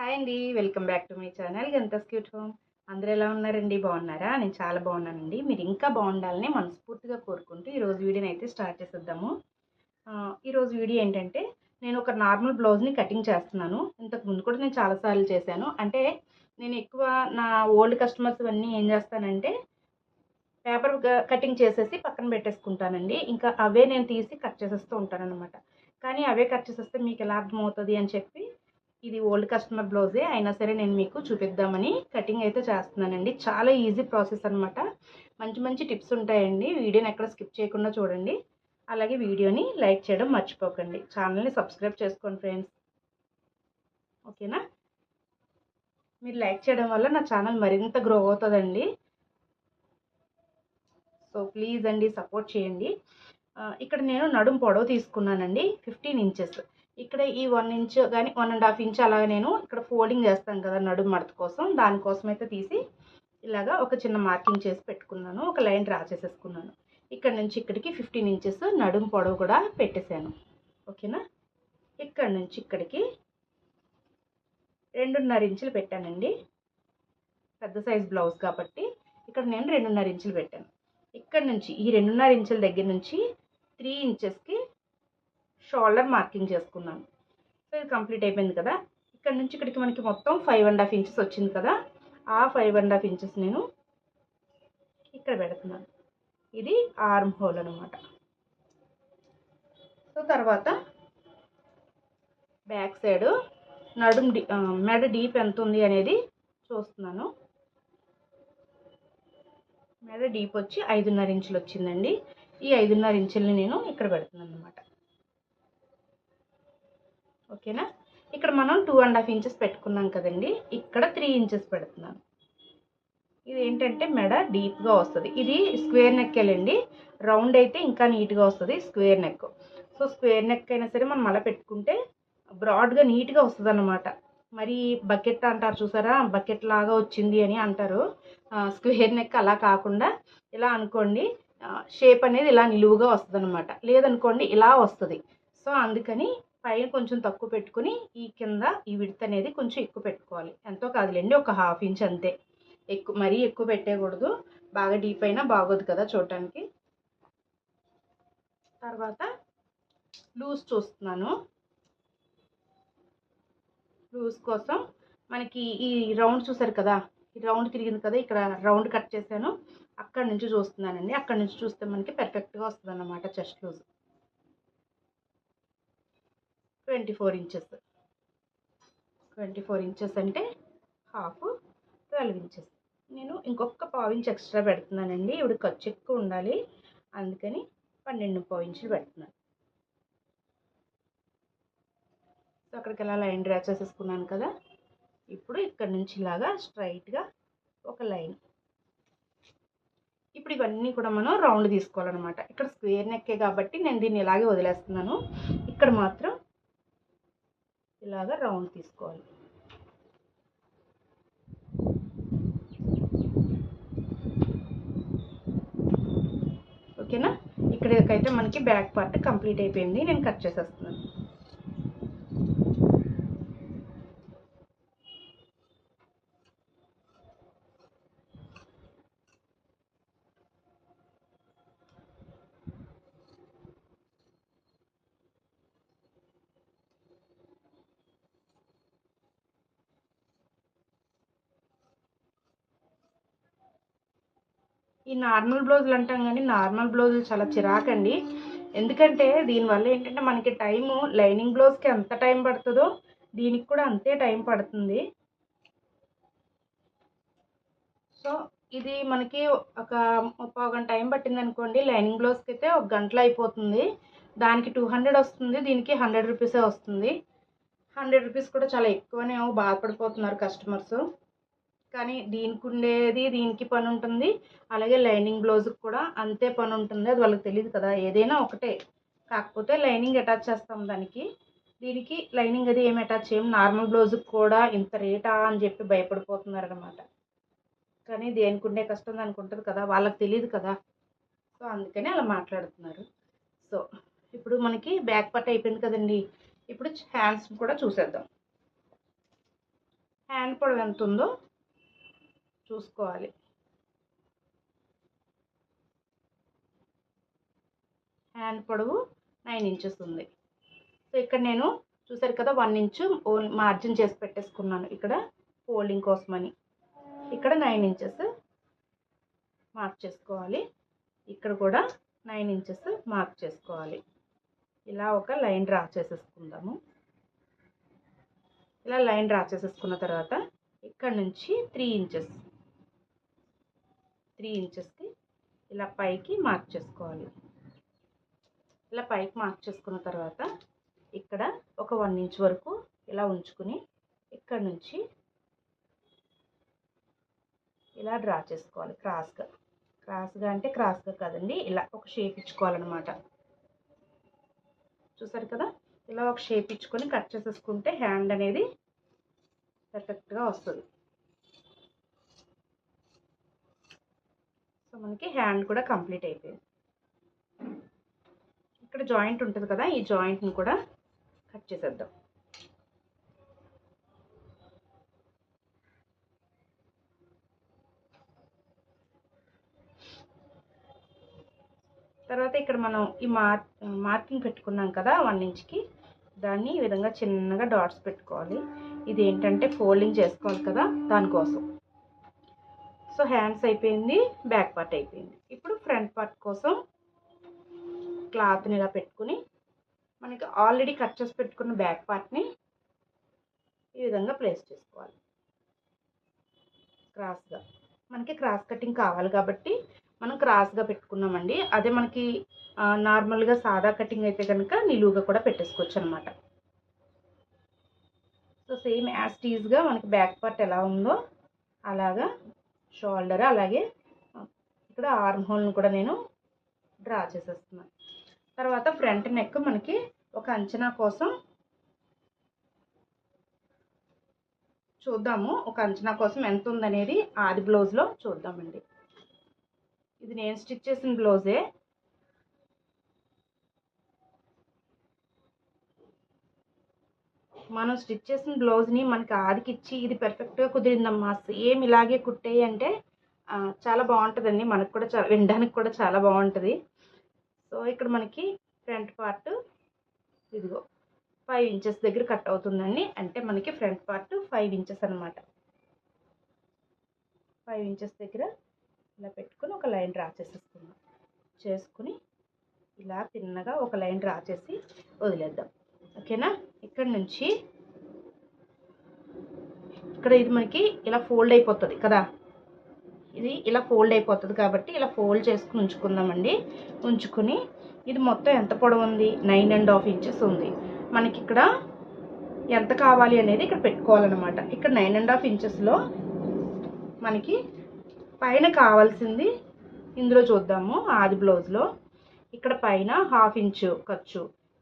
Hi అండి. Welcome back to my channel గంతాస్ cute home. అందరూ ఎలా ఉన్నారండి? బాగున్నారా? నేను చాలా బాగున్నానండి. మీరు ఇంకా బాగుండాలని మనస్ఫూర్తిగా కోరుకుంటూ ఈరోజు వీడియోని అయితే స్టార్ట్ చేసేద్దాము. ఈరోజు వీడియో ఏంటంటే నేను ఒక నార్మల్ బ్లౌజ్ని కటింగ్ చేస్తున్నాను. ఇంతకు ముందు కూడా నేను చాలాసార్లు చేశాను. అంటే నేను ఎక్కువ నా ఓల్డ్ కస్టమర్స్ అన్నీ ఏం చేస్తానంటే పేపర్ కటింగ్ చేసేసి పక్కన పెట్టేసుకుంటానండి. ఇంకా అవే నేను తీసి కట్ చేసేస్తూ ఉంటానన్నమాట. కానీ అవే కట్ చేసేస్తే మీకు ఎలా అర్థమవుతుంది అని చెప్పి ఇది ఓల్డ్ కస్టమర్ బ్లౌజే అయినా సరే నేను మీకు చూపిద్దామని కటింగ్ అయితే చేస్తున్నానండి. చాలా ఈజీ ప్రాసెస్ అనమాట. మంచి మంచి టిప్స్ ఉంటాయండి. వీడియోని ఎక్కడ స్కిప్ చేయకుండా చూడండి. అలాగే వీడియోని లైక్ చేయడం మర్చిపోకండి. ఛానల్ని సబ్స్క్రైబ్ చేసుకోండి ఫ్రెండ్స్. ఓకేనా? మీరు లైక్ చేయడం వల్ల నా ఛానల్ మరింత గ్రో అవుతుందండి. సో ప్లీజ్ అండి సపోర్ట్ చేయండి. ఇక్కడ నేను నడుం పొడవు తీసుకున్నానండి 15 ఇంచెస్. ఇక్కడ ఈ 1 ఇంచ్ కానీ 1.5 ఇంచ్ అలాగా నేను ఇక్కడ ఫోల్డింగ్ చేస్తాను కదా నడుం మడత కోసం, దానికోసం అయితే తీసి ఇలాగా ఒక చిన్న మార్కింగ్ చేసి పెట్టుకున్నాను. ఒక లైన్ డ్రా చేసేసుకున్నాను. ఇక్కడ నుంచి ఇక్కడికి 15 ఇంచెస్ నడుం పొడవు కూడా పెట్టేశాను. ఓకేనా? ఇక్కడ నుంచి ఇక్కడికి 2.5 ఇంచులు పెట్టానండి. పెద్ద సైజ్ బ్లౌజ్ కాబట్టి ఇక్కడ నేను 2.5 ఇంచులు పెట్టాను. ఇక్కడ నుంచి ఈ 2.5 ఇంచుల దగ్గర నుంచి 3 ఇంచెస్కి షోల్డర్ మార్కింగ్ చేసుకున్నాను. సో ఇది కంప్లీట్ అయిపోయింది కదా. ఇక్కడ నుంచి ఇక్కడికి మనకి మొత్తం 5.5 ఇంచెస్ వచ్చింది కదా. ఆ 5.5 ఇంచెస్ నేను ఇక్కడ పెడుతున్నాను. ఇది ఆర్మ్ హోల్ అనమాట. సో తర్వాత బ్యాక్ సైడ్ నడుం మెడ డీప్ ఎంత ఉంది అనేది చూస్తున్నాను. మెడ డీప్ వచ్చి 5.5 ఇంచులు వచ్చిందండి. ఈ 5.5 ఇంచుల్ని నేను ఇక్కడ పెడుతున్నాను అనమాట. ఓకేనా? ఇక్కడ మనం 2.5 ఇంచెస్ పెట్టుకున్నాం కదండి. ఇక్కడ 3 ఇంచెస్ పెడుతున్నాను. ఇది ఏంటంటే మెడ డీప్గా వస్తుంది. ఇది స్క్వేర్ నెక్ వెళ్ళండి. రౌండ్ అయితే ఇంకా నీట్గా వస్తుంది square neck. So square neck అయినా సరే మనం అలా పెట్టుకుంటే బ్రాడ్గా నీట్గా వస్తుంది అన్నమాట. మరి బకెట్ అంటారు చూసారా, బకెట్ లాగా వచ్చింది అని అంటారు. స్క్వేర్ నెక్ అలా కాకుండా ఇలా అనుకోండి, షేప్ అనేది ఇలా నిలువుగా వస్తుంది అనమాట. లేదనుకోండి ఇలా వస్తుంది. సో అందుకని పైన కొంచెం తక్కువ పెట్టుకుని ఈ కింద ఈ విడ్త్ అనేది కొంచెం ఎక్కువ పెట్టుకోవాలి. ఎంతో కాదులేండి, ఒక 1/2 ఇంచ్ అంతే. మరీ ఎక్కువ పెట్టేయకూడదు. బాగా డీప్ అయినా బాగోదు కదా చూడటానికి. తర్వాత లూజ్ చూస్తున్నాను. లూజ్ కోసం మనకి ఈ రౌండ్ చూసారు కదా, ఈ రౌండ్ తిరిగింది కదా, ఇక్కడ రౌండ్ కట్ చేశాను. అక్కడ నుంచి చూస్తున్నానండి. అక్కడ నుంచి చూస్తే మనకి పర్ఫెక్ట్గా వస్తుంది అన్నమాట. Chest loose 24 inches. 24 ఇంచెస్ అంటే హాఫ్ 12 ఇంచెస్. నేను ఇంకొక 1/2 ఇంచ్ ఎక్స్ట్రా పెడుతున్నానండి. ఇప్పుడు ఖర్చు ఎక్కువ ఉండాలి, అందుకని 12.5 ఇంచులు పెడుతున్నాను. సో అక్కడికి ఎలా లైన్ డ్రా చేసేసుకున్నాను కదా. ఇప్పుడు ఇక్కడ నుంచి ఇలాగా స్ట్రైట్గా ఒక లైన్. ఇప్పుడు ఇవన్నీ కూడా మనం రౌండ్ తీసుకోవాలన్నమాట. ఇక్కడ స్క్వేర్ నెక్కే కాబట్టి నేను దీన్ని ఇలాగే వదిలేస్తున్నాను. ఇక్కడ మాత్రం ఇలాగ రౌండ్ తీసుకోవాలి. ఓకేనా? ఇక్కడికైతే మనకి బ్యాక్ పార్ట్ కంప్లీట్ అయిపోయింది. నేను కట్ చేసేస్తున్నాను. ఈ నార్మల్ బ్లౌజులు అంటాం కానీ నార్మల్ బ్లౌజులు చాలా చిరాకండి. ఎందుకంటే దీనివల్ల ఏంటంటే మనకి టైము లైనింగ్ బ్లౌజ్కి ఎంత టైం పడుతుందో దీనికి కూడా అంతే టైం పడుతుంది. సో ఇది మనకి ఒక 30 గంట టైం పట్టింది అనుకోండి, లైనింగ్ బ్లౌజ్కి అయితే 1 గంటలో అయిపోతుంది. దానికి 200 వస్తుంది, దీనికి 100 రూపీసే వస్తుంది. 100 రూపీస్ కూడా చాలా ఎక్కువనే బాధపడిపోతున్నారు కస్టమర్స్. కానీ దీనికి ఉండేది దీనికి పని ఉంటుంది, అలాగే లైనింగ్ బ్లౌజ్కి కూడా అంతే పని ఉంటుంది. అది వాళ్ళకి తెలియదు కదా. ఏదైనా ఒకటే, కాకపోతే లైనింగ్ అటాచ్ చేస్తాం దానికి. దీనికి లైనింగ్ అది ఏమి అటాచ్ చేయం. నార్మల్ బ్లౌజ్కి కూడా ఇంత రేటా అని చెప్పి భయపడిపోతున్నారు అనమాట. కానీ దేనికి ఉండే కష్టం దానికి ఉంటుంది కదా, వాళ్ళకి తెలియదు కదా. సో అందుకని అలా మాట్లాడుతున్నారు. సో ఇప్పుడు మనకి బ్యాక్ పార్ట్ అయిపోయింది కదండి. ఇప్పుడు హ్యాండ్స్ కూడా చూసేద్దాం. హ్యాండ్ పొడవు ఎంత ఉందో చూసుకోవాలి. హ్యాండ్ పొడవు 9 ఇంచెస్ ఉంది. సో ఇక్కడ నేను చూసారు కదా 1 ఇంచు మార్జిన్ చేసి పెట్టేసుకున్నాను ఇక్కడ ఫోల్డింగ్ కోసమని. ఇక్కడ 9 ఇంచెస్ మార్క్ చేసుకోవాలి. ఇక్కడ కూడా 9 ఇంచెస్ మార్క్ చేసుకోవాలి. ఇలా ఒక లైన్ డ్రా చేసేసుకుందాము. ఇలా లైన్ డ్రా చేసేసుకున్న తర్వాత ఇక్కడ నుంచి 3 ఇంచెస్కి ఇలా పైకి మార్క్ చేసుకోవాలి. ఇలా పైకి మార్క్ చేసుకున్న తర్వాత ఇక్కడ ఒక 1 ఇంచ్ వరకు ఇలా ఉంచుకుని ఇక్కడ నుంచి ఇలా డ్రా చేసుకోవాలి. క్రాస్గా అంటే క్రాస్గా కాదండి, ఇలా ఒక షేప్ ఇచ్చుకోవాలన్నమాట. చూసారు కదా, ఇలా ఒక షేప్ ఇచ్చుకొని కట్ చేసేసుకుంటే హ్యాండ్ అనేది పర్ఫెక్ట్గా వస్తుంది. సో మనకి హ్యాండ్ కూడా కంప్లీట్ అయిపోయింది. ఇక్కడ జాయింట్ ఉంటుంది కదా, ఈ జాయింట్ని కూడా కట్ చేసేద్దాం. తర్వాత ఇక్కడ మనం ఈ మార్కింగ్ పెట్టుకున్నాం కదా 1 ఇంచ్కి, దాన్ని ఈ విధంగా చిన్నగా డాట్స్ పెట్టుకోవాలి. ఇది ఏంటంటే ఫోల్డింగ్ చేసుకోవాలి కదా, దానికోసం. సో హ్యాండ్స్ అయిపోయింది, బ్యాక్ పార్ట్ అయిపోయింది. ఇప్పుడు ఫ్రంట్ పార్ట్ కోసం క్లాత్ని ఇలా పెట్టుకుని మనకి ఆల్రెడీ కట్ చేసి పెట్టుకున్న బ్యాక్ పార్ట్ని ఈ విధంగా ప్లేస్ చేసుకోవాలి. క్రాస్గా మనకి క్రాస్ కటింగ్ కావాలి కాబట్టి మనం క్రాస్గా పెట్టుకున్నామండి. అదే మనకి నార్మల్గా సాదా కటింగ్ అయితే కనుక నిలువుగా కూడా పెట్టేసుకోవచ్చు అనమాట. సో సేమ్ యాజ్ టీజ్గా మనకి బ్యాక్ పార్ట్ ఎలా ఉందో అలాగా షోల్డర్, అలాగే ఇక్కడ ఆర్మ్ హోల్ని కూడా నేను డ్రా చేసేస్తున్నాను. తర్వాత ఫ్రంట్ నెక్ మనకి ఒక అంచనా కోసం చూద్దాము. ఒక అంచనా కోసం ఎంత ఉందనేది ఆది బ్లౌజ్లో చూద్దామండి. ఇది నేను స్టిచ్ చేసిన బ్లౌజే. మనం స్టిచ్ చేసిన బ్లౌజ్ని మనకి ఆదికి ఇచ్చి ఇది పర్ఫెక్ట్గా కుదిరిందమ్మా, సేమ్ ఇలాగే కుట్టేయి అంటే చాలా బాగుంటుందండి. మనకు కూడా వినడానికి కూడా చాలా బాగుంటుంది. సో ఇక్కడ మనకి ఫ్రంట్ పార్ట్ ఇదిగో 5 ఇంచెస్ దగ్గర కట్ అవుతుందండి. అంటే మనకి ఫ్రంట్ పార్ట్ 5 ఇంచెస్ అనమాట. 5 ఇంచెస్ దగ్గర ఇలా పెట్టుకుని ఒక లైన్ డ్రా చేసేసుకుందాం. చేసుకుని ఇలా తిన్నగా ఒక లైన్ డ్రా చేసి వదిలేద్దాం. ఓకేనా. ఇక్కడ నుంచి ఇక్కడ ఇది మనకి ఇలా ఫోల్డ్ అయిపోతుంది కదా, ఇది ఇలా ఫోల్డ్ అయిపోతుంది కాబట్టి ఇలా ఫోల్డ్ చేసుకుని ఉంచుకుందామండి. ఉంచుకుని ఇది మొత్తం ఎంత పొడవు ఉంది, 9.5 ఇంచెస్ ఉంది. మనకి ఇక్కడ ఎంత కావాలి అనేది ఇక్కడ పెట్టుకోవాలన్నమాట. ఇక్కడ 9.5 ఇంచెస్లో మనకి పైన కావాల్సింది ఇందులో చూద్దాము. ఆది బ్లౌజ్లో ఇక్కడ పైన 1/2 ఇంచు ఖర్చు,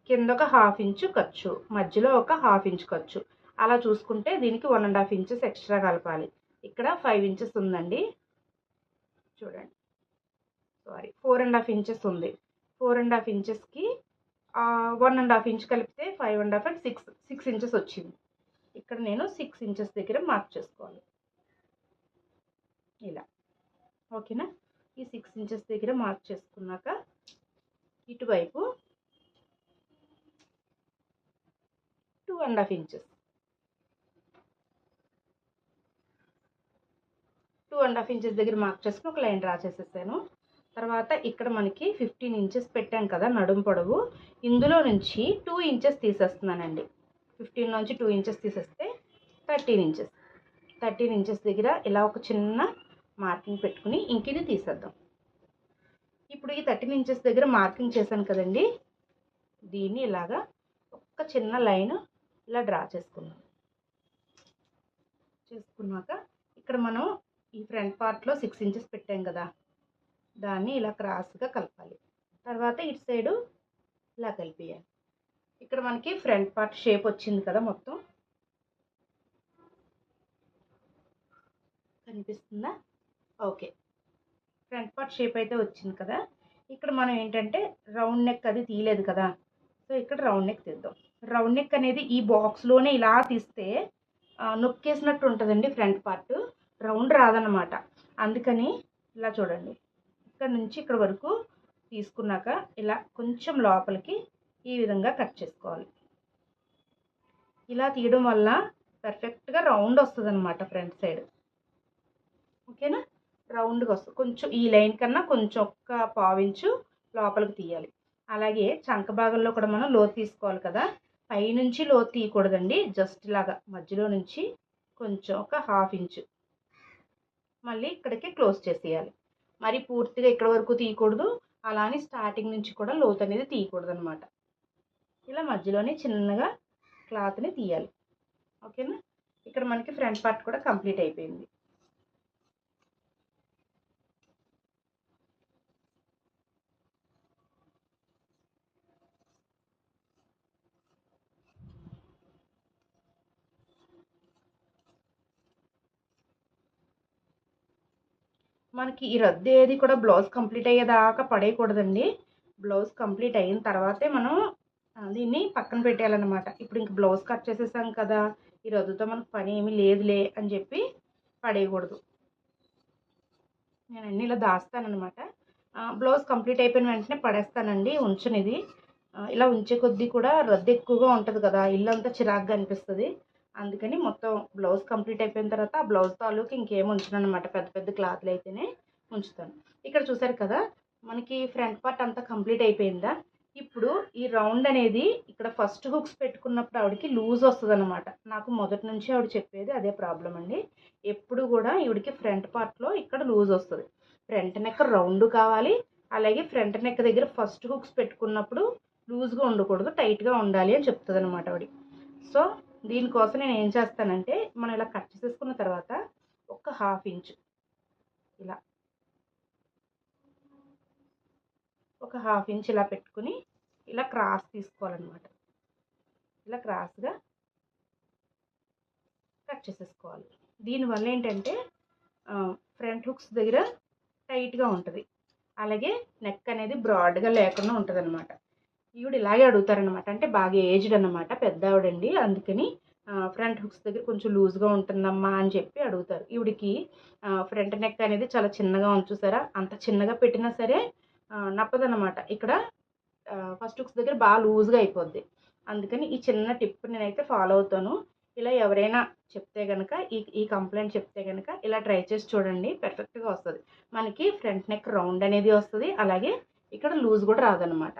కింద ఒక 1/2 ఇంచు ఖర్చు, మధ్యలో ఒక 1/2 ఇంచు ఖర్చు. అలా చూసుకుంటే దీనికి 1.5 ఇంచెస్ ఎక్స్ట్రా కలపాలి. ఇక్కడ 5 ఇంచెస్ ఉందండి, చూడండి. సారీ, 4.5 ఇంచెస్ ఉంది. 4.5 ఇంచెస్కి 1.5 ఇంచ్ కలిపితే 5.5 అండ్ 6 ఇంచెస్ వచ్చింది. ఇక్కడ నేను 6 ఇంచెస్ దగ్గర మార్క్ చేసుకోవాలి ఇలా. ఓకేనా. ఈ 6 ఇంచెస్ దగ్గర మార్క్ చేసుకున్నాక ఇటువైపు 2.5 ఇంచెస్ 2.5 ఇంచెస్ దగ్గర మార్క్ చేసుకుని ఒక లైన్ డ్రా చేసేసాను. తర్వాత ఇక్కడ మనకి 15 ఇంచెస్ పెట్టాం కదా నడుము పొడవు, ఇందులో నుంచి 2 ఇంచెస్ తీసేస్తున్నానండి. 15 నుంచి 2 ఇంచెస్ తీసేస్తే 13 ఇంచెస్. 13 ఇంచెస్ దగ్గర ఇలా ఒక చిన్న మార్కింగ్ పెట్టుకుని ఇంకిని తీసేద్దాం. ఇప్పుడు ఈ 13 ఇంచెస్ దగ్గర మార్కింగ్ చేశాను కదండి, దీన్ని ఇలాగా ఒక చిన్న లైన్ ఇలా డ్రా చేసుకున్నాం. చేసుకున్నాక ఇక్కడ మనం ఈ ఫ్రంట్ పార్ట్లో 6 ఇంచెస్ పెట్టాం కదా, దాన్ని ఇలా క్రాస్గా కలపాలి. తర్వాత ఇటు సైడు ఇలా కలిపేయాలి. ఇక్కడ మనకి ఫ్రంట్ పార్ట్ షేప్ వచ్చింది కదా, మొత్తం కనిపిస్తుందా? ఓకే, ఫ్రంట్ పార్ట్ షేప్ అయితే వచ్చింది కదా. ఇక్కడ మనం ఏంటంటే రౌండ్ నెక్ అది తీయలేదు కదా, సో ఇక్కడ రౌండ్ నెక్ తీద్దాం. రౌండ్ నెక్ అనేది ఈ బాక్స్లోనే ఇలా తీస్తే నొక్కేసినట్టు ఉంటుందండి ఫ్రంట్ పార్ట్, రౌండ్ రాదనమాట. అందుకని ఇలా చూడండి, ఇక్కడ నుంచి ఇక్కడ వరకు తీసుకున్నాక ఇలా కొంచెం లోపలికి ఈ విధంగా కట్ చేసుకోవాలి. ఇలా తీయడం వల్ల పర్ఫెక్ట్గా రౌండ్ వస్తుంది అనమాట ఫ్రంట్ సైడ్. ఓకేనా, రౌండ్గా వస్తుంది. కొంచెం ఈ లైన్ కన్నా కొంచెం ఒక్క పావించు లోపలికి తీయాలి. అలాగే చంక భాగంలో కూడా మనం లోతు తీసుకోవాలి కదా, పైనుంచి లోతు తీయకూడదండి, జస్ట్ ఇలాగా మధ్యలో నుంచి కొంచెం ఒక 1/2 ఇంచు మళ్ళీ ఇక్కడికి క్లోజ్ చేసేయాలి. మరి పూర్తిగా ఇక్కడ వరకు తీయకూడదు, అలానే స్టార్టింగ్ నుంచి కూడా లోతు అనేది తీయకూడదు అనమాట. ఇలా మధ్యలోనే చిన్నగా క్లాత్ని తీయాలి. ఓకేనా, ఇక్కడ మనకి ఫ్రంట్ పార్ట్ కూడా కంప్లీట్ అయిపోయింది. మనకి ఈ రద్దు ఏది కూడా బ్లౌజ్ కంప్లీట్ అయ్యేదాకా పడేయకూడదండి. బ్లౌజ్ కంప్లీట్ అయిన తర్వాతే మనం దీన్ని పక్కన పెట్టేయాలన్నమాట. ఇప్పుడు ఇంక బ్లౌజ్ కట్ చేసేసాం కదా, ఈ రద్దుతో మనకు పని ఏమీ లేదులే అని చెప్పి పడేయకూడదు. నేను అన్నీ ఇలా దాస్తానమాట. బ్లౌజ్ కంప్లీట్ అయిపోయిన వెంటనే పడేస్తానండి, ఉంచనిది. ఇలా ఉంచే కొద్దీ కూడా రద్దు ఎక్కువగా ఉంటుంది కదా, ఇల్లు అంతా చిరాగ్గా అనిపిస్తుంది. అందుకని మొత్తం బ్లౌజ్ కంప్లీట్ అయిపోయిన తర్వాత ఆ బ్లౌజ్ తాలూకు ఇంకేం ఉంచను అనమాట, పెద్ద పెద్ద క్లాత్లు అయితేనే ఉంచుతాను. ఇక్కడ చూసారు కదా, మనకి ఫ్రంట్ పార్ట్ అంతా కంప్లీట్ అయిపోయిందా. ఇప్పుడు ఈ రౌండ్ అనేది ఇక్కడ ఫస్ట్ హుక్స్ పెట్టుకున్నప్పుడు ఆవిడకి లూజ్ వస్తుంది అనమాట. నాకు మొదటి నుంచి ఆవిడ చెప్పేది అదే ప్రాబ్లం అండి. ఎప్పుడు కూడా ఈవిడికి ఫ్రంట్ పార్ట్లో ఇక్కడ లూజ్ వస్తుంది. ఫ్రంట్ నెక్ రౌండ్ కావాలి, అలాగే ఫ్రంట్ నెక్ దగ్గర ఫస్ట్ హుక్స్ పెట్టుకున్నప్పుడు లూజ్గా ఉండకూడదు, టైట్గా ఉండాలి అని చెప్తుంది అనమాట ఆవిడ. సో దీనికోసం నేను ఏం చేస్తానంటే, మనం ఇలా కట్ చేసేసుకున్న తర్వాత ఒక 1/2 ఇంచు ఇలా ఒక 1/2 ఇంచ్ ఇలా పెట్టుకుని ఇలా క్రాస్ తీసుకోవాలన్నమాట. ఇలా క్రాస్గా కట్ చేసేసుకోవాలి. దీనివల్ల ఏంటంటే ఫ్రంట్ హుక్స్ దగ్గర టైట్గా ఉంటుంది, అలాగే నెక్ అనేది బ్రాడ్గా లేకుండా ఉంటుంది అనమాట. ఈవిడ ఇలాగే అడుగుతారనమాట, అంటే బాగా ఏజ్డ్ అనమాట, పెద్ద ఆవిడండి. అందుకని ఫ్రంట్ హుక్స్ దగ్గర కొంచెం లూజ్గా ఉంటుందమ్మా అని చెప్పి అడుగుతారు. ఈవిడికి ఫ్రంట్ నెక్ అనేది చాలా చిన్నగా ఉంచుతారా, అంత చిన్నగా పెట్టినా సరే నప్పదనమాట. ఇక్కడ ఫస్ట్ హుక్స్ దగ్గర బాగా లూజ్గా అయిపోద్ది. అందుకని ఈ చిన్న టిప్ నేనైతే ఫాలో అవుతాను. ఇలా ఎవరైనా చెప్తే కనుక ఈ కంప్లైంట్ చెప్తే కనుక ఇలా ట్రై చేసి చూడండి, పర్ఫెక్ట్గా వస్తుంది. మనకి ఫ్రంట్ నెక్ రౌండ్ అనేది వస్తుంది, అలాగే ఇక్కడ లూజ్ కూడా రాదనమాట.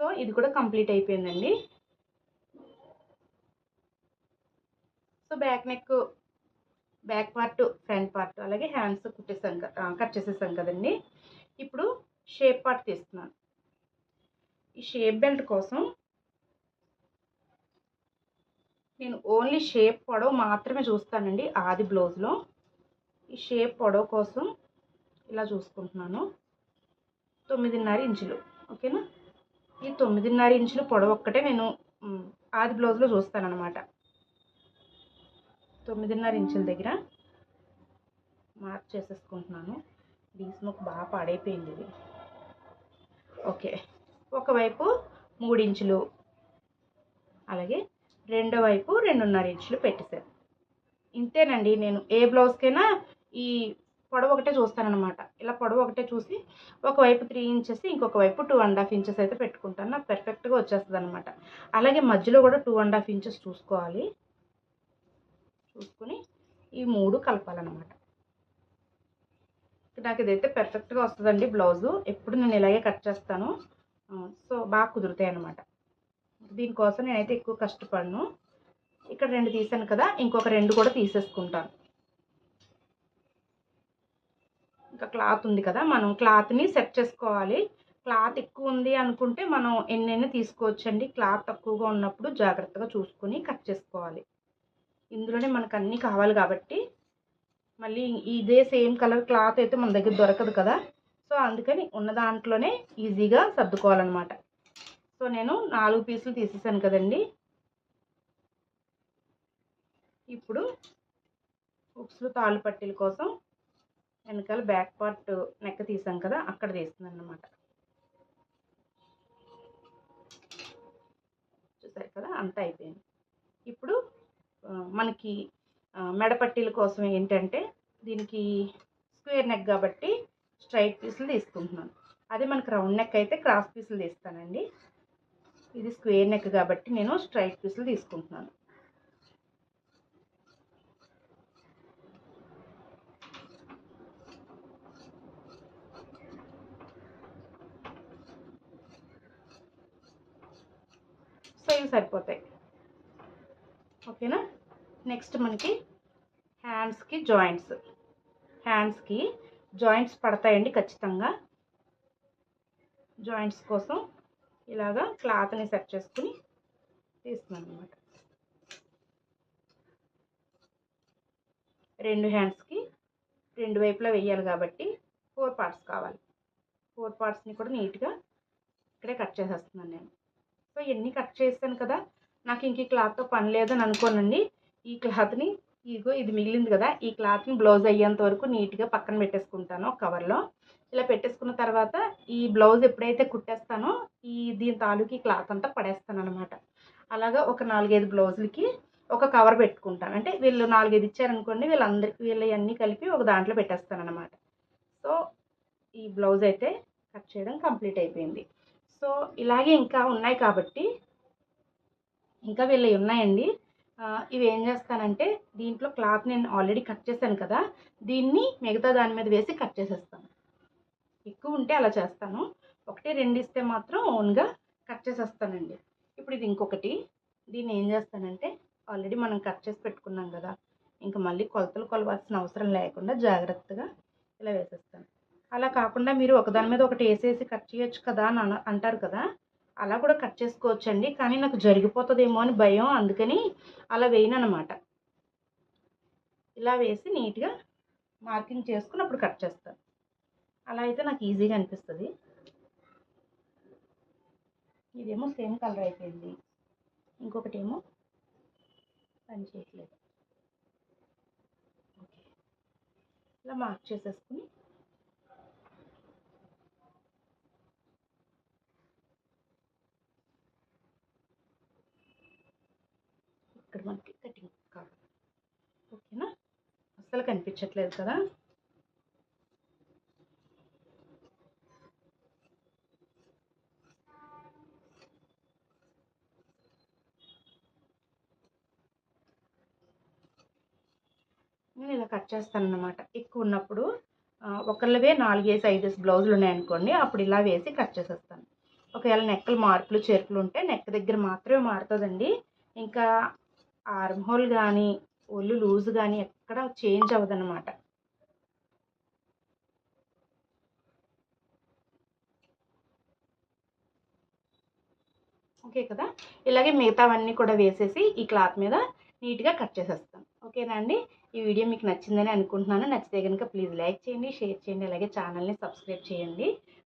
సో ఇది కూడా కంప్లీట్ అయిపోయిందండి. So back neck, back part, front part, అలాగే హ్యాండ్స్ కుట్టేసాం, కట్ చేసేసాం కదండి. ఇప్పుడు షేప్ పార్ట్ తీస్తున్నాను. ఈ షేప్ బెల్ట్ కోసం నేను ఓన్లీ షేప్ పొడవు మాత్రమే చూస్తానండి ఆది బ్లౌజ్లో. ఈ షేప్ పొడవు కోసం ఇలా చూసుకుంటున్నాను, 9.5 ఇంచులు. ఓకేనా, ఈ 9.5 ఇంచులు పొడవు ఒక్కటే నేను ఆది బ్లౌజ్లో చూస్తానన్నమాట. 9.5 ఇంచుల దగ్గర మార్క్ చేసేసుకుంటున్నాను. డీస్ ముక్ బాగా పాడైపోయింది ఇది. ఓకే, ఒకవైపు 3 ఇంచులు, అలాగే రెండో వైపు 2.5 ఇంచులు పెట్టేశాను. ఇంతేనండి, నేను ఏ బ్లౌజ్కైనా ఈ పొడవు ఒకటే చూస్తానన్నమాట. ఇలా పొడవు ఒకటే చూసి ఒకవైపు 3 ఇంచెస్, ఇంకొక వైపు 2.5 ఇంచెస్ అయితే పెట్టుకుంటాను. నాకు పర్ఫెక్ట్గా వచ్చేస్తుంది అనమాట. అలాగే మధ్యలో కూడా 2.5 ఇంచెస్ చూసుకోవాలి. చూసుకుని ఈ 3 కలపాలన్నమాట. నాకు ఇదైతే పర్ఫెక్ట్గా వస్తుందండి బ్లౌజు. ఎప్పుడు నేను ఇలాగే కట్ చేస్తాను, సో బాగా కుదురుతాయి అన్నమాట. దీనికోసం నేనైతే ఎక్కువ కష్టపడను. ఇక్కడ 2 తీసాను కదా, ఇంకొక 2 కూడా తీసేసుకుంటాను. ఇంకా క్లాత్ ఉంది కదా, మనం క్లాత్ని సెట్ చేసుకోవాలి. క్లాత్ ఎక్కువ ఉంది అనుకుంటే మనం ఎన్నైనా తీసుకోవచ్చండి. క్లాత్ తక్కువగా ఉన్నప్పుడు జాగ్రత్తగా చూసుకొని కట్ చేసుకోవాలి. ఇందులోనే మనకు అన్నీ కావాలి కాబట్టి, మళ్ళీ ఇదే సేమ్ కలర్ క్లాత్ అయితే మన దగ్గర దొరకదు కదా, సో అందుకని ఉన్న దాంట్లోనే ఈజీగా సర్దుకోవాలన్నమాట. సో నేను 4 పీసులు తీసేసాను కదండి. ఇప్పుడు హుక్స్లు తాళ్ళు పట్టీల కోసం వెనకాల బ్యాక్ పార్ట్ నెక్ తీసాం కదా, అక్కడ తీస్తున్నాను అన్నమాట. చూసారు కదా, అంతా అయిపోయింది. ఇప్పుడు మనకి మెడపట్టీల కోసం ఏంటంటే దీనికి స్క్వేర్ నెక్ కాబట్టి స్ట్రైట్ పీసులు తీసుకుంటున్నాను. అదే మనకు రౌండ్ నెక్ అయితే క్రాస్ పీసులు తీస్తానండి. ఇది స్క్వేర్ నెక్ కాబట్టి నేను స్ట్రైట్ పీసులు తీసుకుంటున్నాను. సో ఇవి సరిపోతాయి. ఓకేనా. నెక్స్ట్ మనకి హ్యాండ్స్కి జాయింట్స్ పడతాయండి ఖచ్చితంగా. జాయింట్స్ కోసం ఇలాగా క్లాత్ని సెట్ చేసుకుని తీస్తున్నాను అనమాట. 2 హ్యాండ్స్కి 2 వైపులా వేయాలి కాబట్టి 4 పార్ట్స్ కావాలి. 4 పార్ట్స్ని కూడా నీట్గా ఇక్కడే కట్ చేసేస్తున్నాను నేను. సో ఇవన్నీ కట్ చేస్తాను కదా, నాకు ఇంక ఈ క్లాత్తో పని లేదని అనుకోనండి. ఈ క్లాత్ని ఇది మిగిలింది కదా, ఈ క్లాత్ని బ్లౌజ్ అయ్యేంత వరకు నీట్గా పక్కన పెట్టేసుకుంటాను కవర్లో. ఇలా పెట్టేసుకున్న తర్వాత ఈ బ్లౌజ్ ఎప్పుడైతే కుట్టేస్తానో దీని తాలూకి క్లాత్ అంతా పడేస్తాను అనమాట. అలాగా ఒక 4-5 బ్లౌజులకి ఒక కవర్ పెట్టుకుంటాను. అంటే వీళ్ళు 4-5 ఇచ్చారనుకోండి, వీళ్ళన్నీ కలిపి ఒక దాంట్లో పెట్టేస్తాను అనమాట. సో ఈ బ్లౌజ్ అయితే కట్ చేయడం కంప్లీట్ అయిపోయింది. సో ఇలాగే ఇంకా ఉన్నాయి కాబట్టి ఇంకా వీళ్ళవి ఉన్నాయండి. ఇవి ఏం చేస్తానంటే దీంట్లో క్లాత్ నేను ఆల్రెడీ కట్ చేశాను కదా, దీన్ని మిగతా దాని మీద వేసి కట్ చేసేస్తాను. ఎక్కువ ఉంటే అలా చేస్తాను, 1-2 ఇస్తే మాత్రం ఓన్గా కట్ చేసేస్తానండి. ఇప్పుడు ఇది ఇంకొకటి, దీన్ని ఏం చేస్తానంటే ఆల్రెడీ మనం కట్ చేసి పెట్టుకున్నాం కదా, ఇంకా మళ్ళీ కొలతలు కొలవాల్సిన అవసరం లేకుండా జాగ్రత్తగా ఇలా వేసేస్తాను. అలా కాకుండా మీరు ఒకదాని మీద ఒకటి వేసేసి కట్ చేయొచ్చు కదా అని అంటారు కదా, అలా కూడా కట్ చేసుకోవచ్చండి. కానీ నాకు జరిగిపోతుందేమో అని భయం, అందుకని అలా వేయను అనమాట. ఇలా వేసి నీట్గా మార్కింగ్ చేసుకుని అప్పుడు కట్ చేస్తాను. అలా అయితే నాకు ఈజీగా అనిపిస్తుంది. ఇదేమో సేమ్ కలర్ అయిపోయింది, ఇంకొకటి ఏమో పని చేయట్లేదు. ఓకే, ఇలా మార్క్ చేసేసుకుని ఇక్కడ మనకి కటింగ్ కావాలి. ఓకేనా, అస్సలు కనిపించట్లేదు కదా. నేను ఇలా కట్ చేస్తాను అన్నమాట. ఎక్కువ ఉన్నప్పుడు ఒకళ్ళవే 4-5 బ్లౌజులు ఉన్నాయనుకోండి, అప్పుడు ఇలా వేసి కట్ చేసేస్తాను. ఒకవేళ నెక్కలు మార్పులు చేర్పులు ఉంటే నెక్ దగ్గర మాత్రమే మారుతుందండి. ఇంకా ఆర్మ్ హోల్ కానీ ఒళ్ళు లూజ్ కానీ ఎక్కడ చేంజ్ అవ్వదన్నమాట. ఓకే కదా, ఇలాగే మిగతావన్నీ కూడా వేసేసి ఈ క్లాత్ మీద నీట్గా కట్ చేసేస్తాం. ఓకేనా అండి, ఈ వీడియో మీకు నచ్చిందని అనుకుంటున్నాను. నచ్చితే కనుక ప్లీజ్ లైక్ చేయండి, షేర్ చేయండి, అలాగే ఛానల్ని సబ్స్క్రైబ్ చేయండి.